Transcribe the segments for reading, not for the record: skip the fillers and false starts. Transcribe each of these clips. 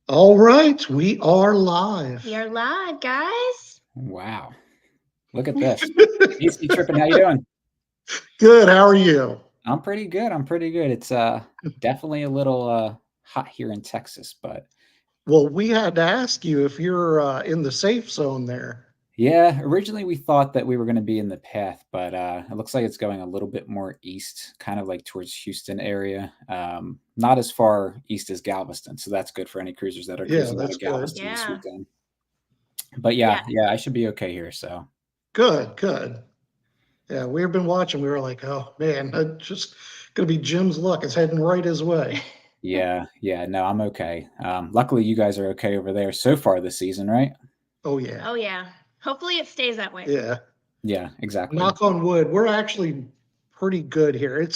All right, we are live. We are live, guys. Wow. Look at this. Hey, SeaTrippin, how you doing? Good. How are you? I'm pretty good. It's definitely a little hot here in Texas, but Well, we had to ask you if you're in the safe zone there. yeah, originally we thought that we were going to be in the path, but it looks like it's going a little bit more east, kind of like towards Houston area. Not as far east as Galveston, so that's good for any cruisers that are cruising out that's of good. Galveston this Yeah. weekend. But yeah, I should be okay here. So Good. Yeah, we've been watching. We were like, oh man, it's just gonna be Jim's luck. It's heading right his way. yeah, no, I'm okay. Luckily, you guys are okay over there so far this season, right? Oh yeah. Oh, yeah. Hopefully it stays that way. Yeah, exactly. Knock on wood. We're actually pretty good here.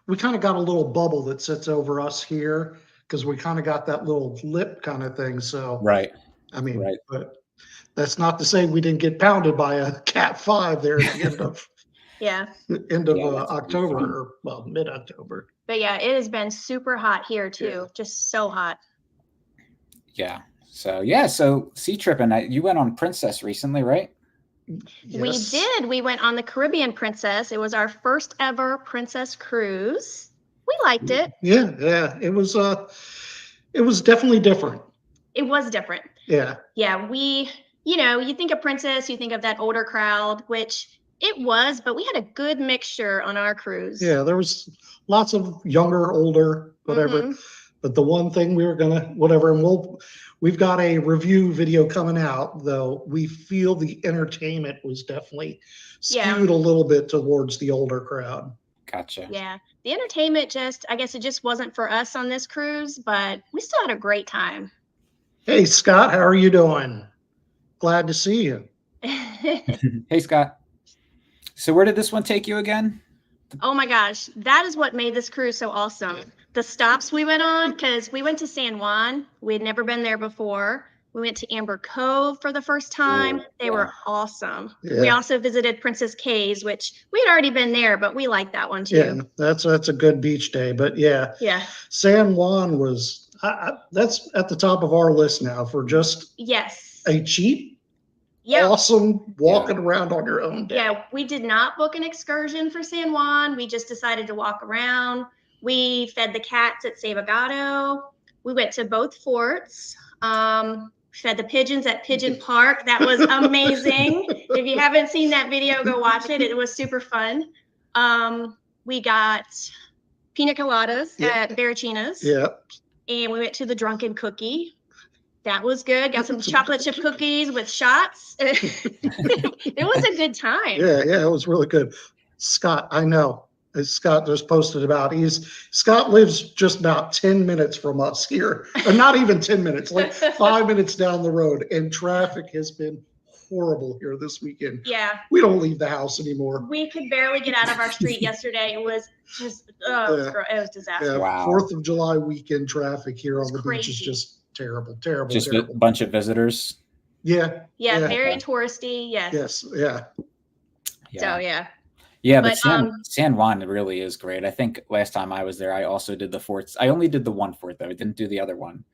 We kind of got a little bubble that sits over us here because we kind of got that little lip kind of thing. So Right. I mean, Right. but that's not to say we didn't get pounded by a Cat 5 there at the end of Yeah. October, or mid-October. But yeah, it has been super hot here too. Just so hot. Yeah. So SeaTrippin, you went on Princess recently, right? Yes. We did. We went on the Caribbean Princess. It was our first ever Princess cruise. We liked it. Yeah. It was definitely different. It was different. Yeah. Yeah, you think of Princess, you think of that older crowd, which it was, but we had a good mixture on our cruise. Yeah, there was lots of younger, older, whatever. Mhm. But the one thing we were gonna, whatever, and we've got a review video coming out, though we feel the entertainment was definitely skewed a little bit towards the older crowd. Gotcha. Yeah. The entertainment I guess it just wasn't for us on this cruise, but we still had a great time. Hey, Scott, how are you doing? Glad to see you. Hey, Scott. So where did this one take you again? Oh my gosh, that is what made this cruise so awesome. The stops we went on, because we went to San Juan. We had never been there before. We went to Amber Cove for the first time. They were awesome. Yeah. We also visited Princess Cays, which we had already been there, but we liked that one too. Yeah, that's a good beach day. But yeah, San Juan was that's at the top of our list now for just a cheap, awesome walking around on your own day. Yeah, we did not book an excursion for San Juan. We just decided to walk around. We fed the cats at Savagato. We went to both forts. Fed the pigeons at Pigeon Park. That was amazing. If you haven't seen that video, go watch it. It was super fun. We got pina coladas at Barrachina's. Yeah. And we went to the Drunken Cookie. That was good. Got some chocolate chip cookies with shots. It was a good time. Yeah, it was really good. Scott, I know. As Scott just posted about, Scott lives just about 10 minutes from us here. Or not even 10 minutes, like 5 minutes down the road. And traffic has been horrible here this weekend. Yeah. We don't leave the house anymore. We could barely get out of our street yesterday. It was just, it was disastrous. Yeah, wow. 4th of July weekend traffic here on the beach is just terrible. Just a bunch of visitors. Yeah. Very touristy. Yes. Yeah. So, yeah. Yeah, but San Juan really is great. I think last time I was there, I also did the forts. I only did the one fort, though. I didn't do the other one.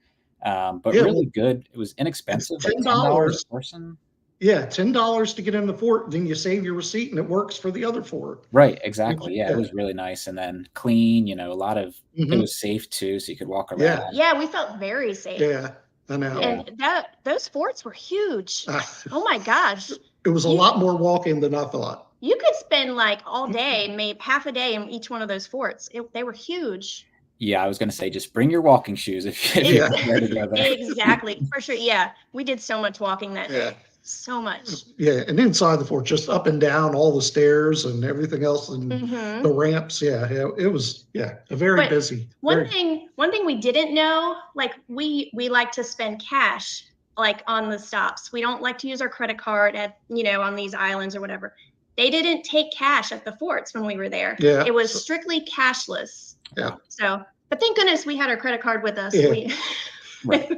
But really good. It was inexpensive. $10 a person. Yeah, $10 to get in the fort. Then you save your receipt, and it works for the other fort. Right, exactly. Yeah, it was really nice. And then clean, a lot of it was safe, too, so you could walk around. Yeah, we felt very safe. Yeah, I know. And those forts were huge. Oh, my gosh. It was a lot more walking than I thought. You could spend like all day, maybe half a day in each one of those forts. They were huge. Yeah, I was going to say, just bring your walking shoes if you're ready to go there. Exactly, for sure. Yeah, we did so much walking that day. So much. Yeah, and inside the fort, just up and down all the stairs and everything else, and the ramps. Yeah, it was very busy. One thing we didn't know, like we like to spend cash like on the stops. We don't like to use our credit card at on these islands or whatever. They didn't take cash at the forts when we were there. Yeah. It was strictly cashless. Yeah. So, but thank goodness we had our credit card with us. Yeah. Right.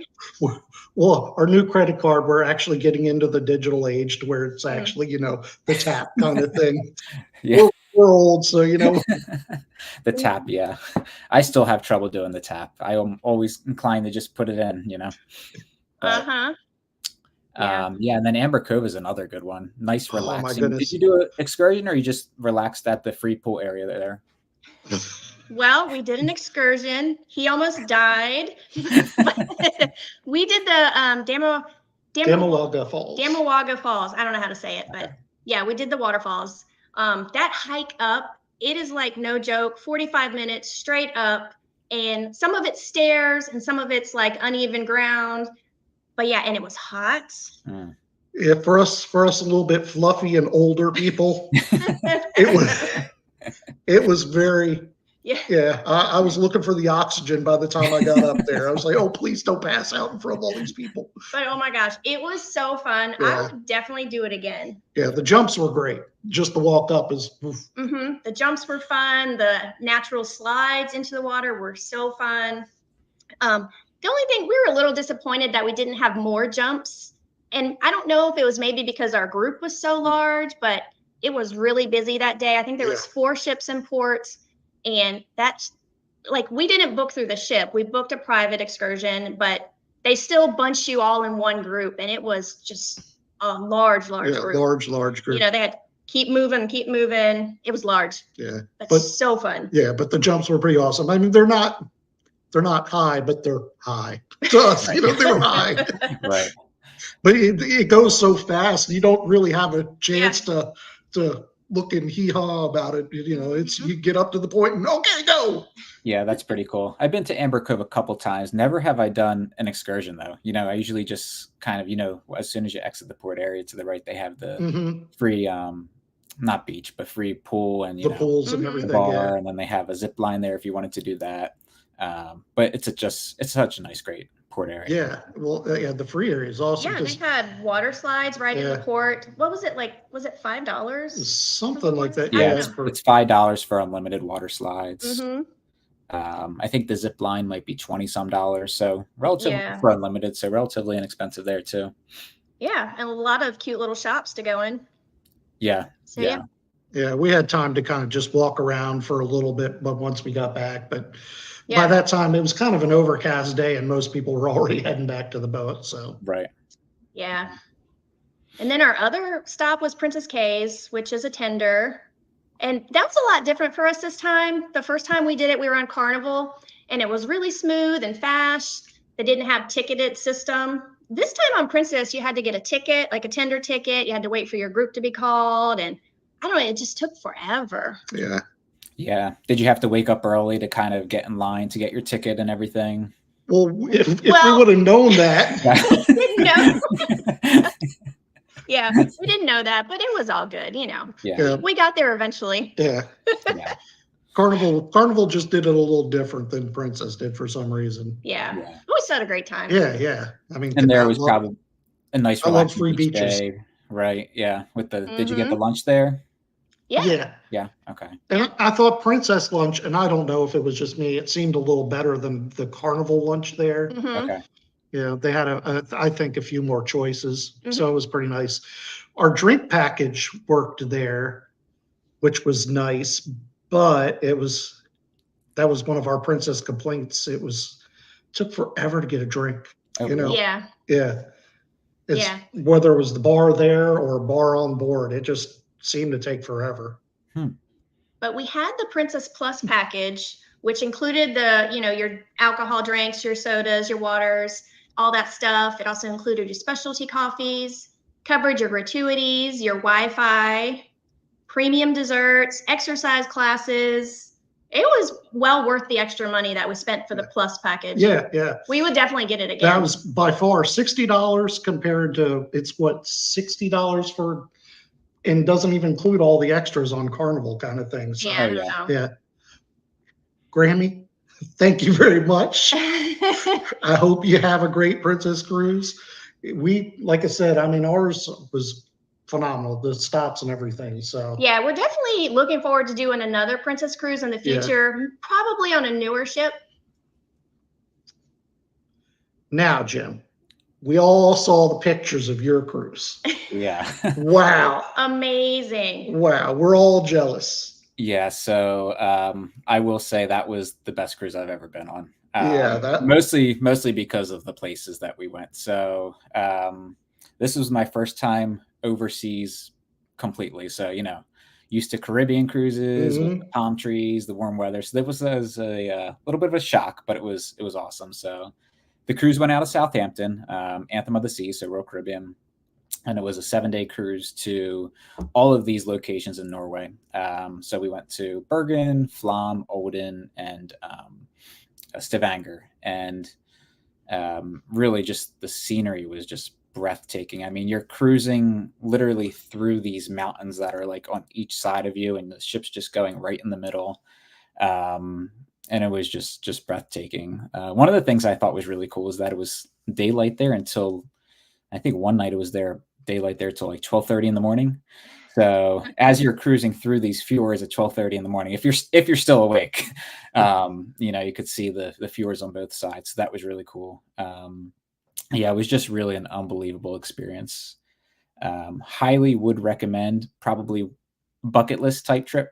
Well, our new credit card, we're actually getting into the digital age to where it's actually, the tap kind of thing. Yeah. we're old, so you know. The tap, yeah. I still have trouble doing the tap. I am always inclined to just put it in, you know. But Uh-huh. Yeah. yeah, and then Amber Cove is another good one. Nice, Oh my relaxing. Did goodness. you do an excursion or you just relaxed at the free pool area there? Well, we did an excursion. He almost died. But we did the Damawaga Falls. Damawaga Falls. I don't know how to say it, but yeah, we did the waterfalls. That hike up, it is like no joke, 45 minutes straight up, and some of it's stairs and some of it's like uneven ground. But yeah, and it was hot. Mm. Yeah, for us a little bit fluffy and older people, it was very. Yeah, I was looking for the oxygen by the time I got up there. I was like, oh, please don't pass out in front of all these people. But oh my gosh, it was so fun. Yeah. I would definitely do it again. Yeah, the jumps were great. Just the walk up is. The jumps were fun. The natural slides into the water were so fun. The only thing, we were a little disappointed that we didn't have more jumps. And I don't know if it was maybe because our group was so large, but it was really busy that day. I think there was 4 ships in port. And that's like, we didn't book through the ship. We booked a private excursion, but they still bunched you all in one group. And it was just a large group. Large group. You know, they had keep moving. It was large. Yeah. But so fun. Yeah, but the jumps were pretty awesome. I mean, they're not high, but they're high. To us, you know, they were high. Right. But it goes so fast, you don't really have a chance to look and hee-haw about it. You know, it's you get up to the point and okay, go. Yeah, that's pretty cool. I've been to Amber Cove a couple times. Never have I done an excursion though. You know, I usually just kind of, you know, as soon as you exit the port area to the right, they have the free not beach, but free pool and the pools and everything. Bar, and then they have a zip line there if you wanted to do that. But it's such a nice, great port area. Yeah, well, yeah, the free area is awesome. Yeah, they had water slides right in the port. What was it like? Was it $5? Something like that. Yeah, it's $5 for unlimited water slides. I think the zip line might be $20 some. So relatively for unlimited, so relatively inexpensive there too. Yeah, and a lot of cute little shops to go in. Yeah. So, yeah. Yeah, we had time to kind of just walk around for a little bit, but once we got back, but by that time it was kind of an overcast day and most people were already heading back to the boat. So right. Yeah. And then our other stop was Princess K's, which is a tender. And that was a lot different for us this time. The first time we did it, we were on Carnival and it was really smooth and fast. They didn't have ticketed system. This time on Princess, you had to get a ticket, like a tender ticket. You had to wait for your group to be called. And I don't know, it just took forever. Yeah. Yeah. Did you have to wake up early to kind of get in line to get your ticket and everything? Well, if we would have known that. Didn't know. Yeah, we didn't know that, but it was all good, you know. Yeah. We got there eventually. Yeah. Carnival just did it a little different than Princess did for some reason. Yeah. We still had a great time. Yeah. I mean, and there was probably a nice love free beaches. Day, right. Yeah. With the did you get the lunch there? Yeah. Yeah. Okay. And I thought Princess lunch, and I don't know if it was just me, it seemed a little better than the Carnival lunch there. Okay. Yeah, they had I think a few more choices, so it was pretty nice. Our drink package worked there, which was nice, but that was one of our Princess complaints. It took forever to get a drink. You know. Yeah. Whether it was the bar there or bar on board, it just seemed to take forever. But we had the Princess Plus package, which included your alcohol drinks, your sodas, your waters, all that stuff. It also included your specialty coffees, covered your gratuities, your Wi-Fi, premium desserts, exercise classes. It was well worth the extra money that we spent for the Plus package. Yeah. We would definitely get it again. That was by far $60 compared to $60 for, and doesn't even include all the extras on Carnival kind of things. So, Yeah. Grammy, thank you very much. I hope you have a great Princess cruise. Like I said, I mean, ours was phenomenal, the stops and everything. So yeah, we're definitely looking forward to doing another Princess cruise in the future, probably on a newer ship. Now, Jim, we all saw the pictures of your cruise. Yeah. Wow. Amazing. Wow. We're all jealous. Yeah, so I will say that was the best cruise I've ever been on. Yeah, that. Mostly because of the places that we went. So this was my first time overseas completely. So used to Caribbean cruises with the Mhm. palm trees, the warm weather. So that was a little bit of a shock, but it was awesome. So the cruise went out of Southampton, Anthem of the Sea, so Royal Caribbean, and it was a 7-day cruise to all of these locations in Norway. So we went to Bergen, Flom, Olden, and Stavanger, and really just the scenery was just breathtaking. I mean, you're cruising literally through these mountains that are like on each side of you, and the ship's just going right in the middle. And it was just breathtaking. One of the things I thought was really cool is that it was daylight there until I think one night it was daylight there till like 12:30 in the morning. So as you're cruising through these fjords at 12:30 in the morning, if you're still awake, you could see the fjords on both sides. So that was really cool. Yeah, it was just really an unbelievable experience. Highly would recommend, probably bucket list type trip.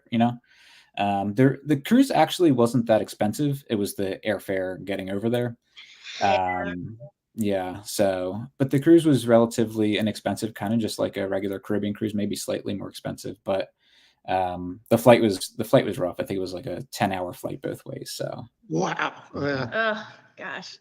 The cruise actually wasn't that expensive. It was the airfare getting over there. Yeah. Yeah, so but the cruise was relatively inexpensive, kind of just like a regular Caribbean cruise, maybe slightly more expensive, but the flight was rough. I think it was like a 10-hour flight both ways. So Wow. Yeah. Oh gosh.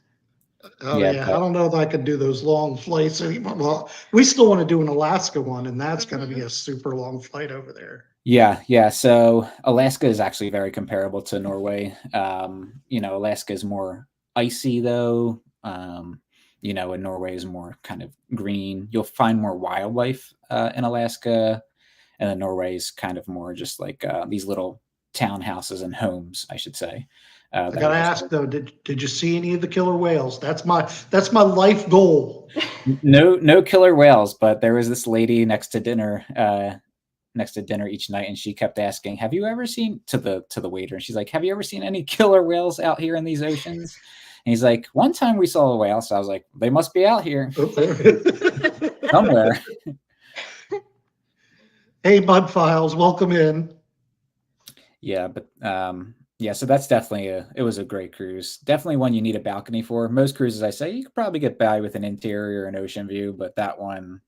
Oh yeah, yeah. I but don't know if I could do those long flights anymore. Well, we still want to do an Alaska one, and that's going to be a super long flight over there. yeah. So Alaska is actually very comparable to Norway. Alaska is more icy though. And Norway is more kind of green. You'll find more wildlife in Alaska, and then Norway is kind of more just like these little townhouses and homes, I should say. I That gotta are just ask though, did you see any of the killer whales? That's my life goal. no killer whales, but there was this lady next to dinner each night, and she kept asking, "Have you ever seen," to the waiter, and she's like, "Have you ever seen any killer whales out here in these oceans?" And he's like, "One time we saw a whale." So I was like, "They must be out here somewhere." Hey, Mud Files, welcome in. Yeah, but yeah, so that's definitely it was a great cruise. Definitely one you need a balcony for. Most cruises I say you could probably get by with an interior and ocean view, but that one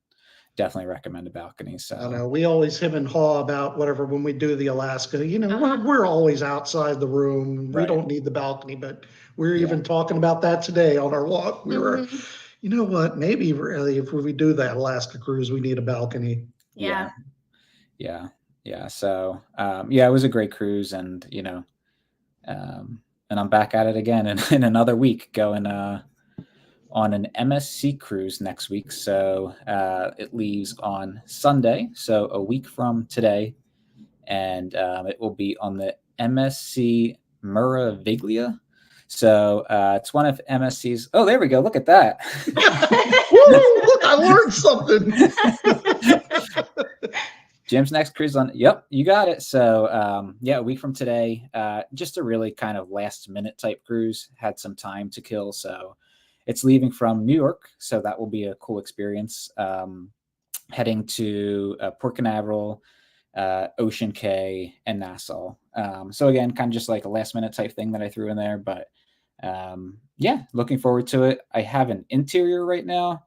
definitely recommend a balcony. I So know we always him and haw about whatever when we do the Alaska. Uh-huh. We're always outside the room. We right. don't need the balcony, but we're Yeah. even talking about that today on our walk. We were, Mhm. you know what? Maybe really, if we do that Alaska cruise, we need a balcony. Yeah. Yeah. So yeah, it was a great cruise, and and I'm back at it again in another week, going on an MSC cruise next week. So it leaves on Sunday, so a week from today, and it will be on the MSC Meraviglia. So it's one of MSC's. Oh, there we go. Look at that. Woo! Look, I learned something. Jim's next cruise on. Yep, you got it. So yeah, a week from today, just a really kind of last minute type cruise. Had some time to kill, so it's leaving from New York. So that will be a cool experience. Heading to Port Canaveral, Ocean Cay, and Nassau. So again, kind of just like a last minute type thing that I threw in there, but yeah, looking forward to it. I have an interior right now.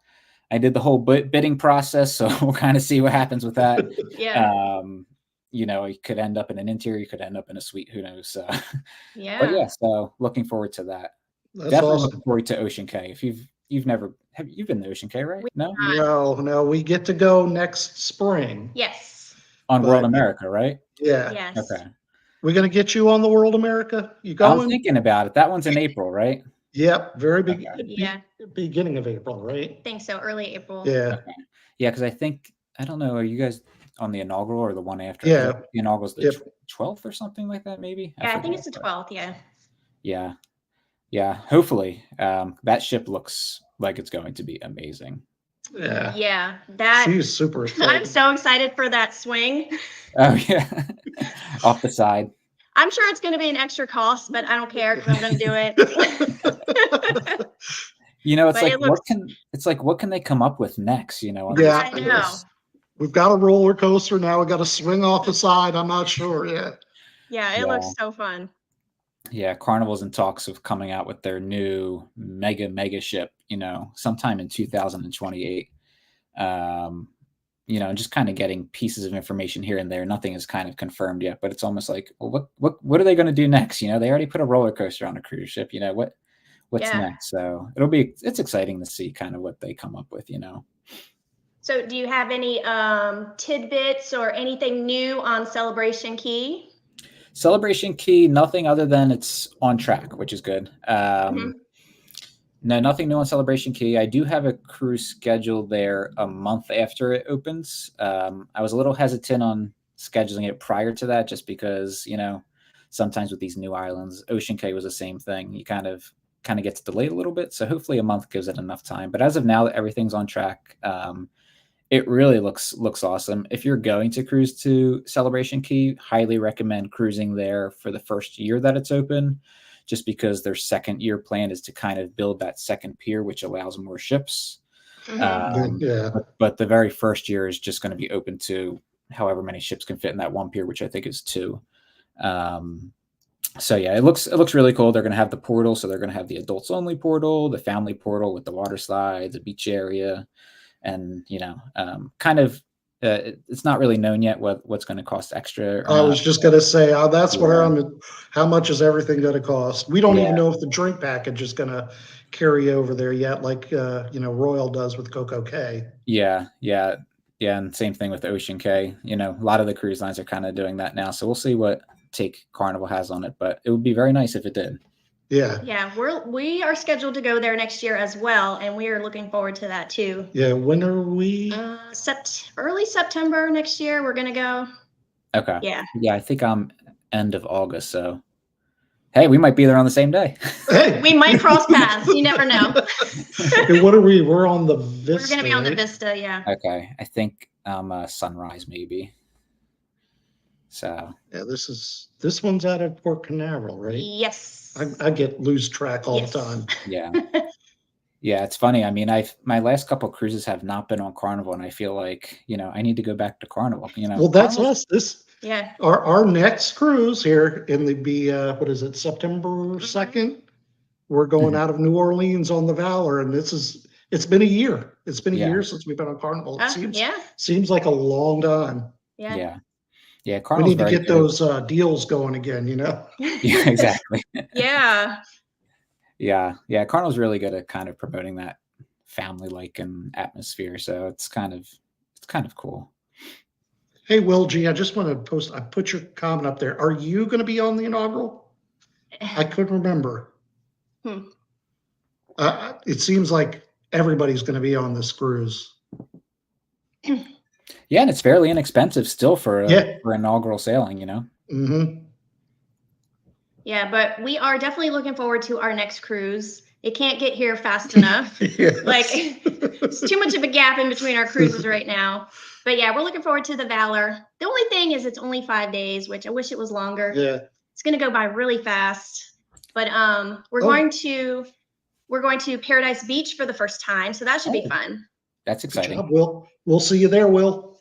I did the whole bidding process, so we'll kind of see what happens with that. Yeah. It could end up in an interior, you could end up in a suite, who knows? So, but Yeah. yeah, so looking forward to that. That's Definitely awesome. looking forward to Ocean Cay. If you've never you've been to Ocean Cay, right? We- No, No, we get to go next spring. Yes. on World But America, right? yeah, Yes. Okay, we're gonna get you on the World America. You I'm going? thinking about it. That one's in April, right? Yep, very big. Okay. Yeah. Beginning of April, right? I think so. Early April. Yeah, Okay. Yeah, because I don't know. Are you guys on the inaugural or the one after? 'Cause yeah. the inaugural's the Yep. 12th or something like that, maybe. Yeah, I think forget, it's the but 12th. Yeah. yeah. Hopefully, that ship looks like it's going to be amazing. Yeah. Yeah. That She's super I'm excited. so excited for that swing. Oh yeah, off the side. I'm sure it's going to be an extra cost, but I don't care because I'm going to do it. It's But like it looks- what can they come up with next? On Yeah, I know. We've got a roller coaster now. We got to swing off the side. I'm not sure yet. Yeah, it looks so fun. Yeah, Carnival's in talks of coming out with their new mega ship, sometime in 2028. And just kind of getting pieces of information here and there. Nothing is kind of confirmed yet, but it's almost like, well, what are they going to do next? They already put a roller coaster on a cruise ship. What's Yeah. next? So it's exciting to see kind of what they come up with. So do you have any tidbits or anything new on Celebration Key? Celebration Key, nothing other than it's on track, which is good. No, nothing new on Celebration Key. I do have a cruise scheduled there a month after it opens. I was a little hesitant on scheduling it prior to that, just because sometimes with these new islands, Ocean Cay was the same thing. You kind of gets delayed a little bit, so hopefully a month gives it enough time. But as of now, everything's on track. It really looks awesome. If you're going to cruise to Celebration Key, highly recommend cruising there for the first year that it's open, just because their second year plan is to kind of build that second pier, which allows more ships. But the very first year is just going to be open to however many ships can fit in that one pier, which I think is 2. So yeah, it looks really cool. They're going to have the portal, so they're going to have the adults only portal, the family portal with the water slides, the beach area, and it's not really known yet what's going to cost extra. I was just going to say, that's where how much is everything going to cost? We don't even know if the drink package is going to carry over there yet, like Royal does with Coco Cay. Yeah, and same thing with Ocean Cay. A lot of the cruise lines are kind of doing that now, so we'll see what take Carnival has on it, but it would be very nice if it did. Yeah, we are scheduled to go there next year as well, and we are looking forward to that too. Yeah, when are we? Early September next year. We're gonna go. Okay. Yeah, I think I'm end of August, so hey, we might be there on the same day. Hey, we might cross paths. You never know. Hey, what are we? We're on the Vista. We're gonna be on the Vista. Yeah. Okay, I think Sunrise maybe. So yeah, this one's out of Port Canaveral, right? Yes. I lose track all the time. Yeah. Yeah, it's funny. I mean, my last couple of cruises have not been on Carnival, and I feel like I need to go back to Carnival. Well, that's us. Our next cruise here what is it, September 2nd? We're going out of New Orleans on the Valor, and it's been a year. It's been a year since we've been on Carnival. It seems like a long time. Yeah. We need to get those deals going again, Yeah, exactly. Yeah. Yeah. Carnival's really good at kind of promoting that family-like and atmosphere, so it's kind of cool. Hey, Will G, I just want to I put your comment up there. Are you going to be on the inaugural? I couldn't remember. It seems like everybody's going to be on this cruise. Yeah, and it's fairly inexpensive still for inaugural sailing, Mm-hmm. Yeah, but we are definitely looking forward to our next cruise. It can't get here fast enough. Like, it's too much of a gap in between our cruises right now. But yeah, we're looking forward to the Valor. The only thing is it's only 5 days, which I wish it was longer. Yeah. It's going to go by really fast. But we're going to Paradise Beach for the first time, so that should be fun. That's exciting. Good job, we'll see you there, Will.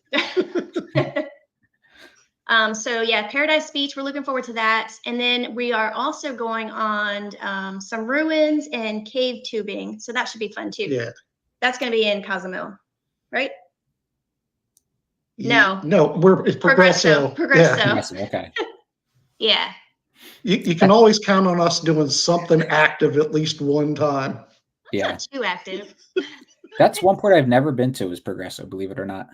So yeah, Paradise Beach, we're looking forward to that. And then we are also going on some ruins and cave tubing. So that should be fun too. Yeah. That's going to be in Cozumel, right? No, it's Progresso. Progresso. Yeah. Okay. Yeah. You can always count on us doing something active at least one time. Yeah. Not too active. That's one port I've never been to is Progresso, believe it or not.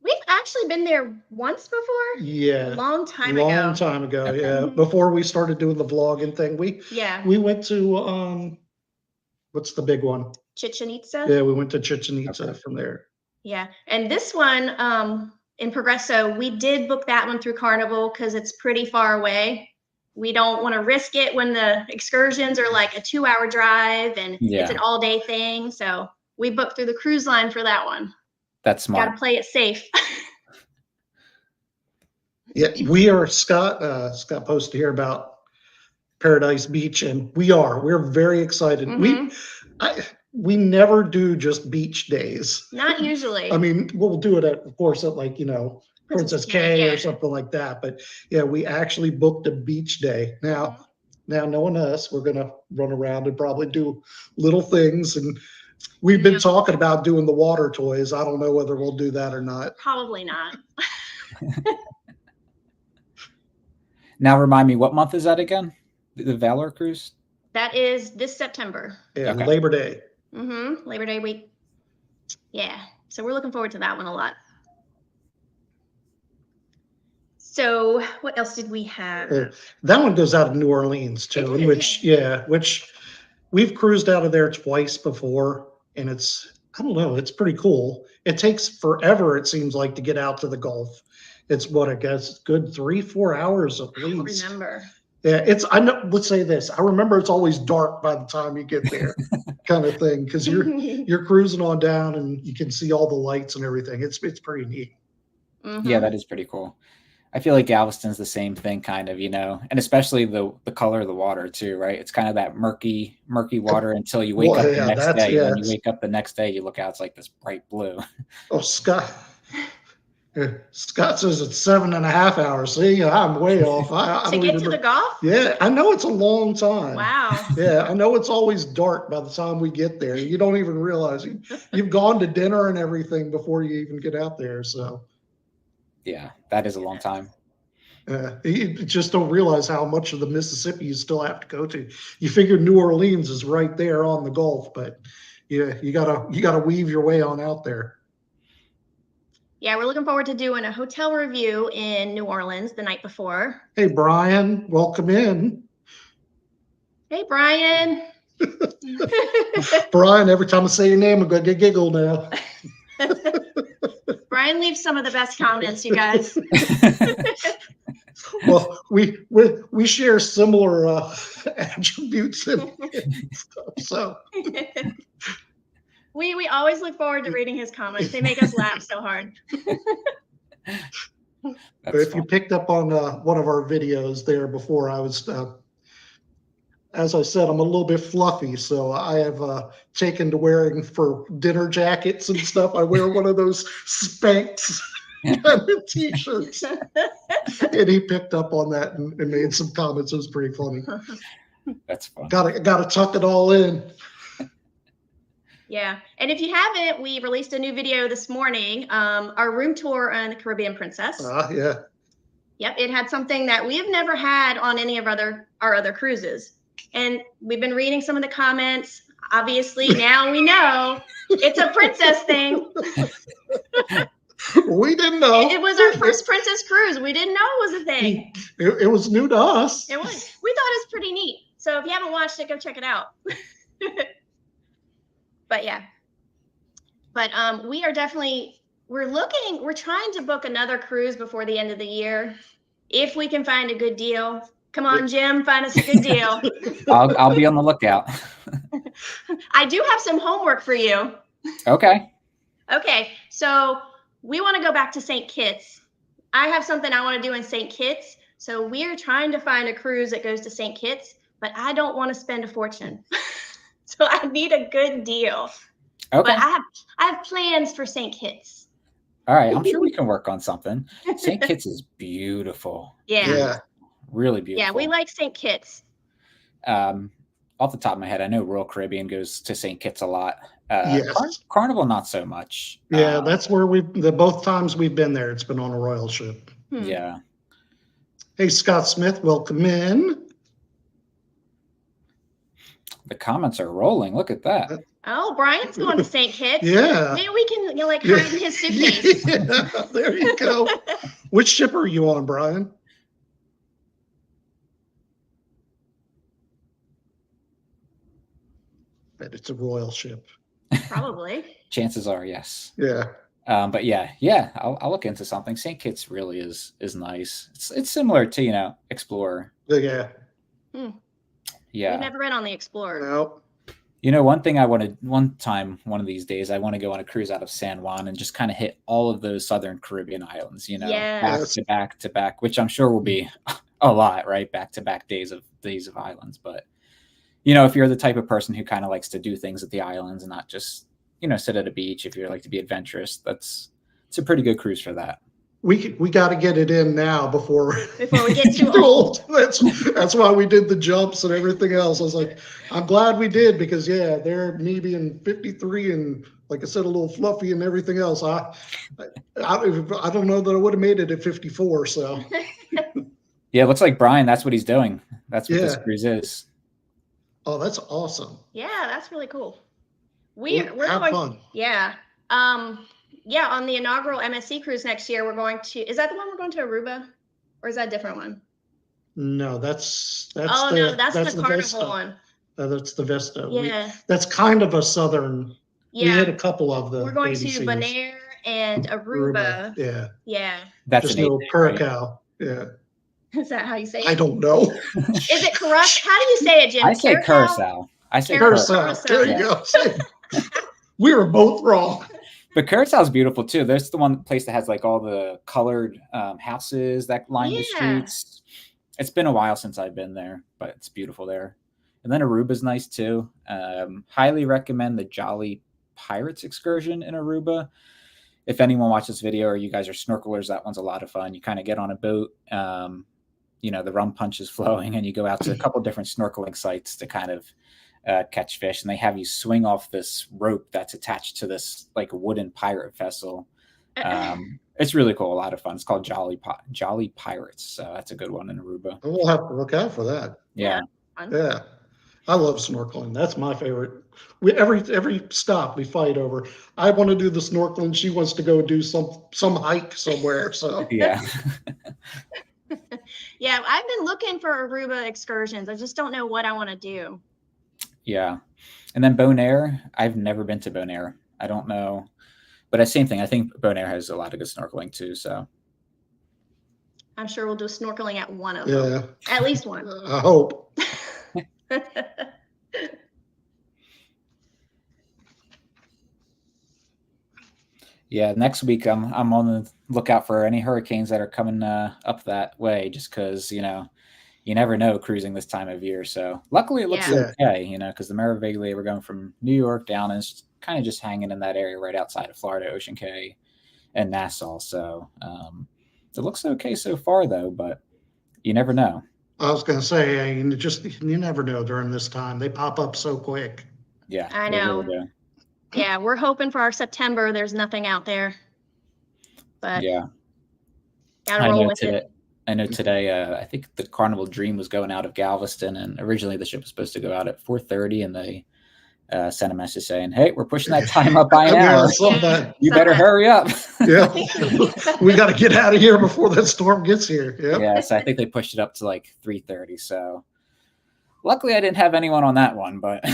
We've actually been there once before. Yeah. Long time ago. Okay. Yeah. Before we started doing the vlogging thing, we went to what's the big one? Chichen Itza. Yeah, we went to Chichen Itza from there. Yeah, and this one in Progresso, we did book that one through Carnival because it's pretty far away. We don't want to risk it when the excursions are like a 2-hour drive and it's an all-day thing. So we booked through the cruise line for that one. That's smart. Got to play it safe. Yeah, we are Scott posted here about Paradise Beach, and we're very excited. We never do just beach days. Not usually. I mean, we'll do it of course at like Princess K or something like that. But yeah, we actually booked a beach day. Now knowing us, we're gonna run around and probably do little things. And we've been talking about doing the water toys. I don't know whether we'll do that or not. Probably not. Now remind me, what month is that again? The Valor Cruise? That is this September. Yeah, Okay. Labor Day. Labor Day week. Yeah. So we're looking forward to that one a lot. So what else did we have? That one goes out of New Orleans too, which we've cruised out of there twice before, and I don't know, it's pretty cool. It takes forever, it seems like, to get out to the Gulf. It's what I guess, good 3-4 hours at least. I don't remember. Yeah, I know. Let's say this. I remember it's always dark by the time you get there, kind of thing, because you're cruising on down and you can see all the lights and everything. It's pretty neat. Yeah, that is pretty cool. I feel like Galveston's the same thing, kind of, and especially the color of the water too, right? It's kind of that murky water until you wake up the next day. When you wake up the next day, you look out, it's like this bright blue. Oh, Scott says it's 7.5 hours. See, I'm way off. I to get to the Gulf? Yeah, I know it's a long time. Wow. Yeah, I know it's always dark by the time we get there. You don't even realize you've gone to dinner and everything before you even get out there. So, yeah, that is a long time. You just don't realize how much of the Mississippi you still have to go to. You figure New Orleans is right there on the Gulf, but yeah, you gotta weave your way on out there. Yeah, we're looking forward to doing a hotel review in New Orleans the night before. Hey, Brian, welcome in. Hey, Brian. Brian, every time I say your name, I'm going to giggle now. Brian leaves some of the best comments, you guys. Well, we share similar attributes and stuff, so. We always look forward to reading his comments. They make us laugh so hard. If you picked up on one of our videos there before, I was, as I said, I'm a little bit fluffy, so I have taken to wearing for dinner jackets and stuff. I wear one of those Spanx kind of t-shirts, and he picked up on that and made some comments. It was pretty funny. That's fun. Gotta tuck it all in. Yeah, and if you haven't, we released a new video this morning, our room tour on the Caribbean Princess. Yeah. Yep, it had something that we have never had on any of our other cruises. And we've been reading some of the comments. Obviously, now we know it's a princess thing. We didn't know. It was our first princess cruise. We didn't know it was a thing. It was new to us. It was. We thought it was pretty neat. So if you haven't watched it, go check it out. But yeah. But we are definitely, we're trying to book another cruise before the end of the year. If we can find a good deal. Come on, Jim, find us a good deal. I'll be on the lookout. I do have some homework for you. Okay. Okay, so we want to go back to St. Kitts. I have something I want to do in St. Kitts. So we're trying to find a cruise that goes to St. Kitts, but I don't want to spend a fortune. So I need a good deal. Okay. But I have plans for St. Kitts. All right. I'm sure we can work on something. St. Kitts is beautiful. Yeah. Really beautiful. Yeah, we like St. Kitts. Off the top of my head, I know Royal Caribbean goes to St. Kitts a lot. Yes. Carnival, not so much. Yeah, that's where both times we've been there, it's been on a royal ship. Yeah. Hey, Scott Smith, welcome in. The comments are rolling. Look at that. Oh, Brian's going to St. Kitts. Yeah. Maybe we can hide in his suitcase. Yeah, there you go. Which ship are you on, Brian? Bet it's a royal ship. Probably. Chances are, yes. Yeah. But yeah, I'll look into something. St. Kitts really is nice. It's similar to Explorer. Yeah. Yeah. We've never been on the Explorer. No. One thing one of these days, I want to go on a cruise out of San Juan and just kind of hit all of those Southern Caribbean islands, Yes. back to back, which I'm sure will be a lot, right? Back to back days of islands. But, if you're the type of person who kind of likes to do things at the islands and not just, sit at a beach, if you like to be adventurous, it's a pretty good cruise for that. we got to get it in now before we get too old. That's why we did the jumps and everything else. I was like, I'm glad we did, because yeah, they're me being 53 and like I said, a little fluffy and everything else. I don't know that I would have made it at 54. So Yeah, it looks like Brian. That's what he's doing. That's what this Yeah. cruise is. Oh, that's awesome. Yeah, that's really cool. We're have going, fun. Yeah. Yeah, on the inaugural MSC cruise next year, we're going to, is that the one we're going to Aruba? Or is that a different one? No, that's Oh, the, no, that's the Carnival Vista. one. That's the Vista. Yeah. That's kind of a southern. We Yeah. hit a couple of the We're going ABCs. to Bonaire and Aruba. Yeah. Yeah. That's Just an no 8-day, right? Curacao. Yeah. Is that how you say it? I don't know. Is it correct? How do you say it, Jim? I say Curacao. I say Curacao. Curacao. There you go. We were both wrong. But Curacao is beautiful too. There's the one place that has like all the colored houses that line the streets. It's been a while since I've been there, but it's beautiful there. And then Aruba's nice too. Highly recommend the Jolly Pirates excursion in Aruba. If anyone watches this video or you guys are snorkelers, that one's a lot of fun. You kind of get on a boat, the rum punch is flowing, and you go out to a couple different snorkeling sites to kind of catch fish, and they have you swing off this rope that's attached to this like wooden pirate vessel. It's really cool, a lot of fun. It's called Jolly Pirates, so that's a good one in Aruba. We'll have to look out for that. Yeah. I love snorkeling. That's my favorite. Every stop we fight over. I want to do the snorkeling. She wants to go do some hike somewhere. So yeah. Yeah, I've been looking for Aruba excursions. I just don't know what I want to do. Yeah. And then Bonaire, I've never been to Bonaire. I don't know. But the same thing. I think Bonaire has a lot of good snorkeling too. So I'm sure we'll do snorkeling at one of them. At least one. I hope. Yeah, next week I'm on the lookout for any hurricanes that are coming up that way, just because you never know cruising this time of year. So luckily it looks okay, because the Meraviglia, we're going from New York down, and it's kind of just hanging in that area right outside of Florida, Ocean Cay and Nassau. So it looks okay so far though, but you never know. I was going to say, you never know during this time. They pop up so quick. Yeah, I know. Really do. Yeah, we're hoping for our September. There's nothing out there, but yeah, gotta roll with it. I know today, I think the Carnival Dream was going out of Galveston, and originally the ship was supposed to go out at 4:30, and they sent a message saying, "Hey, we're pushing that time up by an hour. You better hurry up." Yeah, we got to get out of here before that storm gets here. Yeah, so I think they pushed it up to like 3:30. So luckily, I didn't have anyone on that one, but.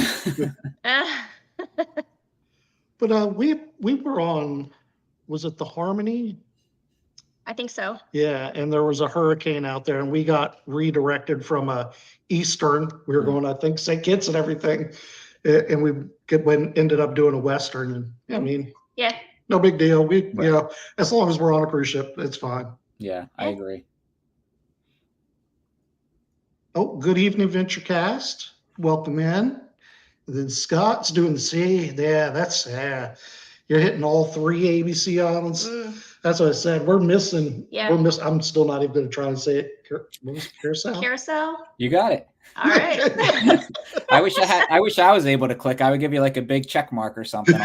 But we were on, was it the Harmony? I think so. Yeah, and there was a hurricane out there, and we got redirected from Eastern. We were going, I think, St. Kitts and everything, and we ended up doing a Western. And I mean, no big deal. As long as we're on a cruise ship, it's fine. Yeah, I agree. Oh, good evening, VentureCast. Welcome in. Then Scott's doing the sea. Yeah, you're hitting all 3 ABC islands. That's what I said. We're missing. Yeah. I'm still not even going to try and say it. What was it? Carousel? Carousel. You got it. All right. I wish I was able to click. I would give you like a big check mark or something.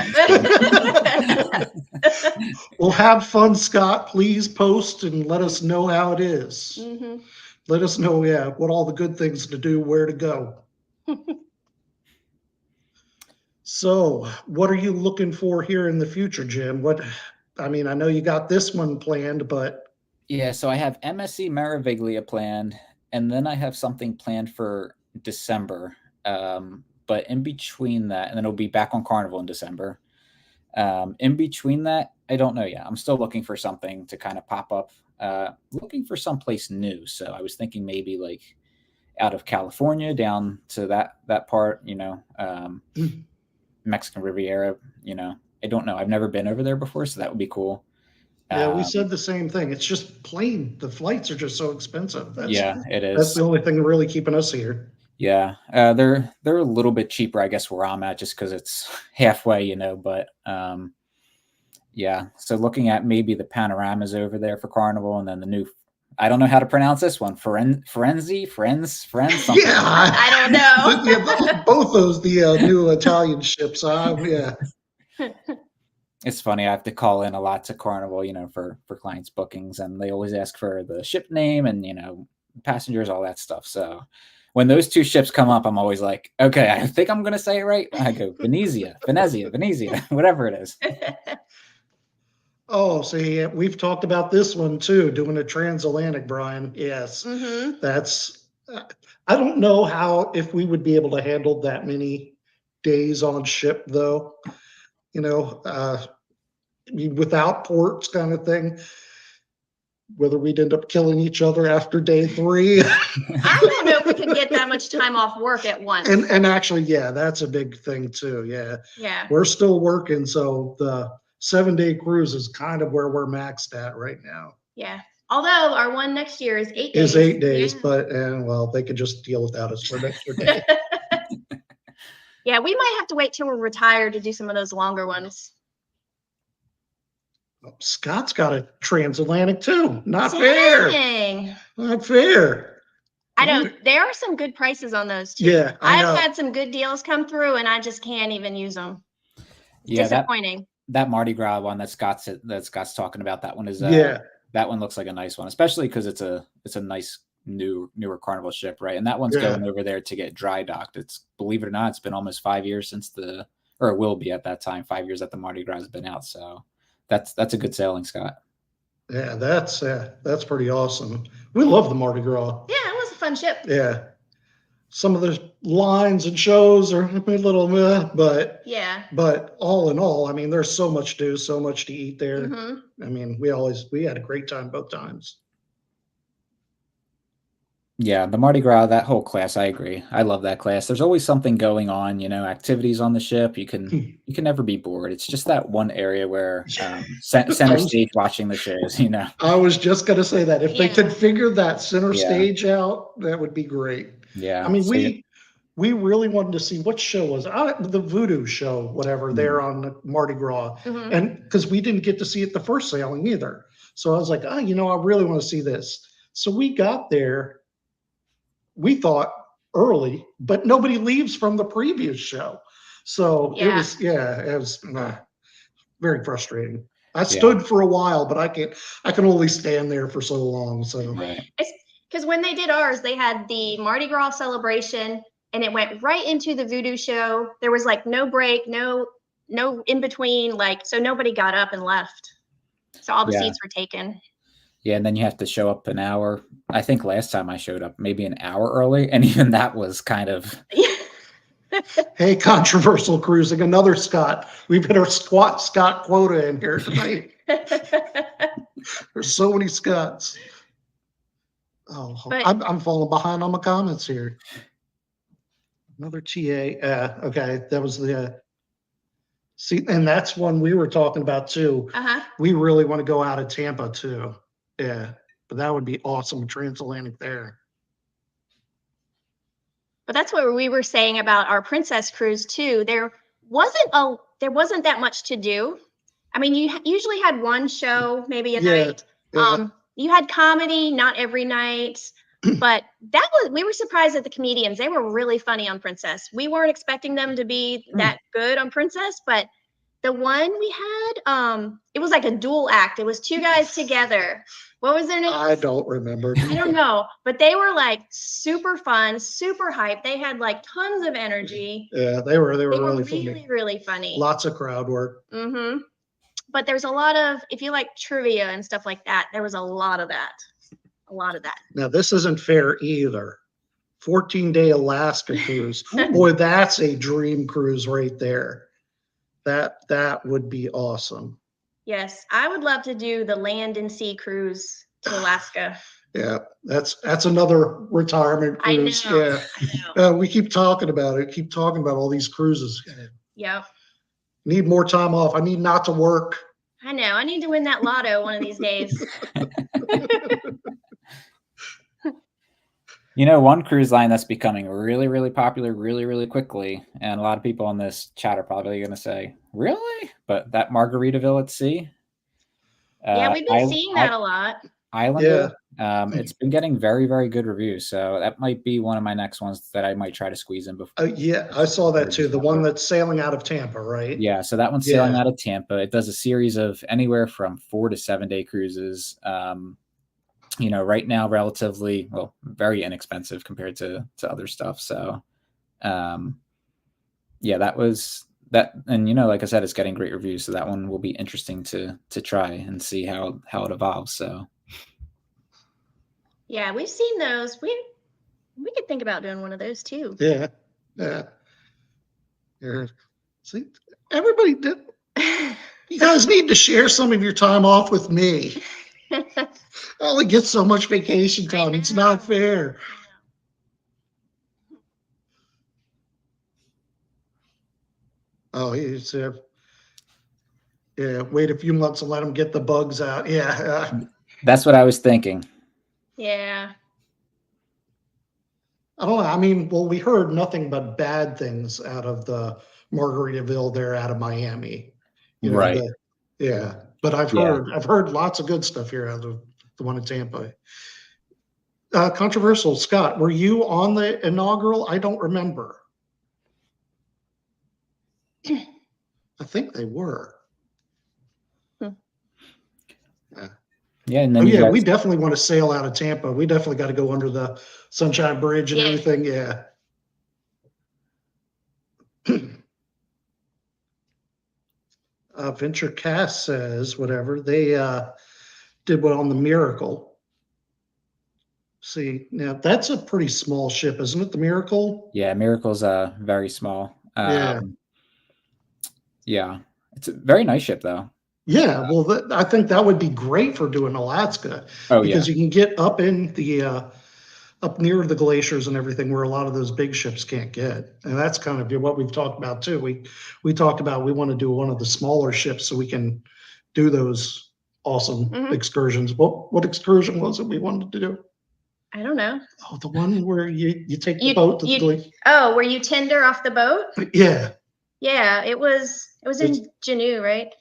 Well, have fun, Scott. Please post and let us know how it is. Mm-hmm. Let us know, what all the good things to do, where to go. So what are you looking for here in the future, Jim? I know you got this one planned, but. Yeah, so I have MSC Meraviglia planned, and then I have something planned for December. But in between that, and then it'll be back on Carnival in December. In between that, I don't know yet. I'm still looking for something to kind of pop up, looking for someplace new. So I was thinking maybe like out of California down to that part, Mexican Riviera, I don't know. I've never been over there before, so that would be cool. Yeah, we said the same thing. It's just plain. The flights are just so expensive. It is. That's the only thing really keeping us here. Yeah, they're a little bit cheaper, I guess, where I'm at, just because it's halfway, but Yeah. So looking at maybe the panoramas over there for Carnival, and then the new, I don't know how to pronounce this one. Friends, something. Yeah, I don't know. yeah, both those the new Italian ships. Yeah, It's funny. I have to call in a lot to Carnival, for clients' bookings, and they always ask for the ship name and passengers, all that stuff. So when those two ships come up, I'm always like, okay, I think I'm gonna say it right. I go Venezia, whatever it is. Oh, see, we've talked about this one too, doing a transatlantic, Brian. Yes, that's. I don't know if we would be able to handle that many days on ship, though. I mean, without ports, kind of thing. Whether we'd end up killing each other after day 3. I don't know if we could get that much time off work at once. And actually, yeah, that's a big thing too. Yeah, Yeah. we're still working, so the 7-day cruise is kind of where we're maxed at right now. Yeah. Although our one next year is 8 days. Is 8 days, Yeah. but well, they could just deal without us for an extra day. Yeah, we might have to wait till we're retired to do some of those longer ones. Scott's got a transatlantic too. Not fair. Dang. Not fair. I know there are some good prices on those too. Yeah, I know. I've had some good deals come through, and I just can't even use them. Yeah, disappointing. That Mardi Gras one that Scott's talking about, that one is that one looks like a nice one, especially because it's a nice newer Carnival ship, right? And that one's going over there to get dry docked. It's, believe it or not, it's been almost 5 years since or it will be at that time, 5 years that the Mardi Gras has been out. So that's a good sailing, Scott. Yeah, that's pretty awesome. We love the Mardi Gras. Yeah, it was a fun ship. Yeah. Some of the lines and shows are a little but yeah. But all in all, I mean, there's so much to do, so much to eat there. I mean, we had a great time both times. Yeah, the Mardi Gras, that whole class, I agree. I love that class. There's always something going on, activities on the ship. You can never be bored. It's just that one area where center stage watching the shows, I was just going to say that. If they could figure that center stage out, that would be great. Yeah. I mean, we really wanted to see what show was the Voodoo show, whatever, there on the Mardi Gras. And because we didn't get to see it the first sailing either. So I was like, I really want to see this. So we got there. We thought early, but nobody leaves from the previous show. So it was very frustrating. I stood for a while, but I can only stand there for so long. So it's because when they did ours, they had the Mardi Gras celebration and it went right into the Voodoo show. There was like no break, no in between, so nobody got up and left. So all the seats were taken. Yeah, and then you have to show up an hour. I think last time I showed up maybe an hour early, and even that was kind of. Hey, controversial cruising, another Scott. We've hit our Scott quota in here tonight. There's so many Scots. Oh, I'm falling behind on my comments here. Another TA. Okay, that was the. See, and that's one we were talking about too. We really want to go out of Tampa too. Yeah, but that would be awesome, transatlantic there. But that's what we were saying about our Princess cruise too. There wasn't that much to do. I mean, you usually had one show, maybe a night. You had comedy, not every night, but we were surprised at the comedians. They were really funny on Princess. We weren't expecting them to be that good on Princess, but the one we had, it was like a dual act. It was two guys together. What was their name? I don't remember. I don't know, but they were super fun, super hyped. They had tons of energy. Yeah, they were really funny. Really, really funny. Lots of crowd work. But there's a lot of, if you like trivia and stuff like that, there was a lot of that. Now, this isn't fair either. 14-day Alaska cruise. Boy, that's a dream cruise right there. That would be awesome. Yes, I would love to do the land and sea cruise to Alaska. Yeah, that's another retirement cruise. I know. We keep talking about it. Keep talking about all these cruises. Yep. Need more time off. I need not to work. I know. I need to win that lotto one of these days. You know, one cruise line that's becoming really, really popular really, really quickly, and a lot of people on this chat are probably going to say, "Really?" But that Margaritaville at sea, Yeah, uh, we've been I, seeing I that a lot. Islander, Yeah. it's been getting very, very good reviews. So that might be one of my next ones that I might try to squeeze in before. Yeah, I saw that too. The one December. that's sailing out of Tampa, right? Yeah, so that one's sailing Yeah. out of Tampa. It does a series of anywhere from 4 to 7-day cruises. You know, right now relatively, well, very inexpensive compared to other stuff. So, um, yeah, that was that, and you know, like I said, it's getting great reviews. So that one will be interesting to try and see how it evolves. So Yeah, we've seen those. We could think about doing one of those too. Yeah. Yeah. Yeah. See, everybody did. You guys need to share some of your time off with me. I only get so much vacation time. It's not fair. Oh, he's yeah. Wait a few months and let him get the bugs out. Yeah. that's what I was thinking. Yeah. I don't know. I mean, well, we heard nothing but bad things out of the Margaritaville there out of Miami. You know, Right. yeah. But I've Yeah. heard lots of good stuff here out of the one in Tampa. Controversial, Scott. Were you on the inaugural? I don't remember. I think they were. Yeah. And Oh then you yeah, we guys, definitely want to sail out of Tampa. We definitely got to go under the Sunshine Bridge and Yeah. everything. Yeah. Venture Cast says whatever they did one on the Miracle. See, now that's a pretty small ship, isn't it? The Miracle. yeah, Miracle's very small. Yeah. Yeah, it's a very nice ship though. Yeah. Well, I think that would be great for doing Alaska Oh yeah, because you can get up in the up near the glaciers and everything where a lot of those big ships can't get. And that's kind of what we've talked about too. We talked about we want to do one of the smaller ships so we can do those awesome Mhm. excursions. What excursion was it we wanted to do? I don't know. Oh, the one where you take the You- boat to the you- glacier. Oh, were you tender off the boat? Yeah. Yeah, it was in Janu, right?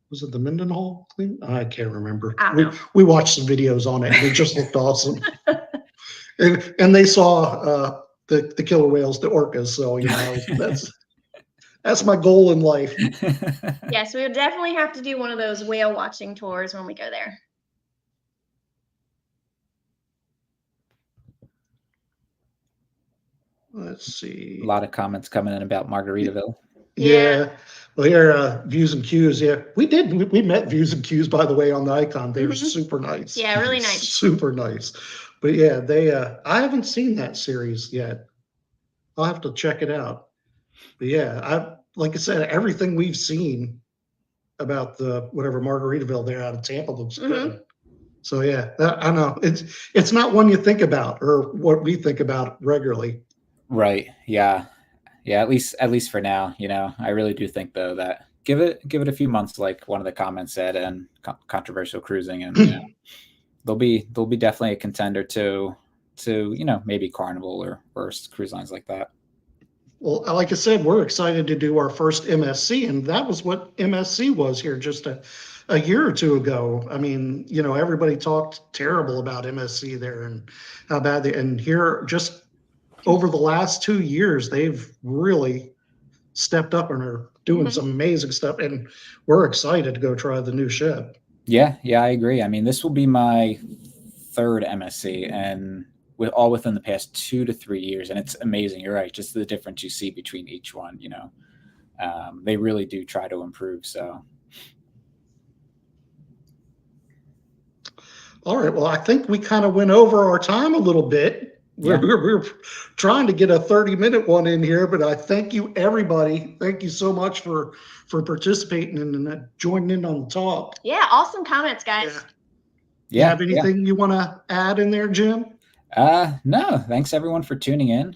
Was it the Mendenhall thing? I can't remember. I don't know. We watched some videos on it and it just looked awesome. And they saw the killer whales, the orcas. So you know that's my goal in life. Yes, we would definitely have to do one of those whale watching tours when we go there. Let's see. a lot of comments coming in about Margaritaville. Yeah. Well, here, Views and Cues. Yeah, we did. We met Views and Cues, by the way, on the Icon. They were Mhm. super nice. Yeah, really nice. Super nice. But yeah, they. I haven't seen that series yet. I'll have to check it out. But yeah, like I said, everything we've seen about the whatever Margaritaville there out of Tampa looks good. So yeah, I know it's not one you think about or what we think about regularly. Right. Yeah. Yeah. At least for now, you know, I really do think though that give it a few months, like one of the comments said, and controversial cruising, and you know, they'll be definitely a contender to you know, maybe Carnival or first cruise lines like that. Well, like I said, we're excited to do our first MSC, and that was what MSC was here just a year or two ago. I mean, you know, everybody talked terrible about MSC there and how bad and here just over the last 2 years, they've really stepped up and are doing some amazing stuff. And we're excited to go try the new ship. Yeah, I agree. I mean, this will be my third MSC, and all within the past 2 to 3 years, and it's amazing. You're right, just the difference you see between each one. You know, they really do try to improve. So, all right. Well, I think we kind of went over our time a little bit. We're trying to get a 30-minute one in here, but I thank you, everybody. Thank you so much for participating and joining in on the talk. Yeah, awesome comments, guys. You have anything you want to add in there, Jim? No, thanks everyone for tuning in.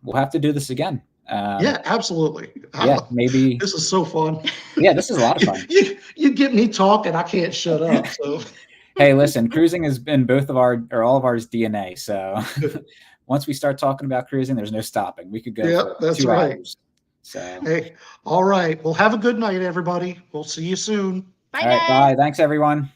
We'll have to do this again. Yeah, absolutely. Yeah, maybe. This is so fun. Yeah, this is a lot of fun. You get me talking, I can't shut up. So Hey, listen, cruising has been both of our or all of ours DNA. So once we start talking about cruising, there's no stopping. We could go Yep, for that's 2 right. hours. So Hey, all right. Well, have a good night, everybody. We'll see you soon. Bye, all right, guys. bye. Thanks everyone.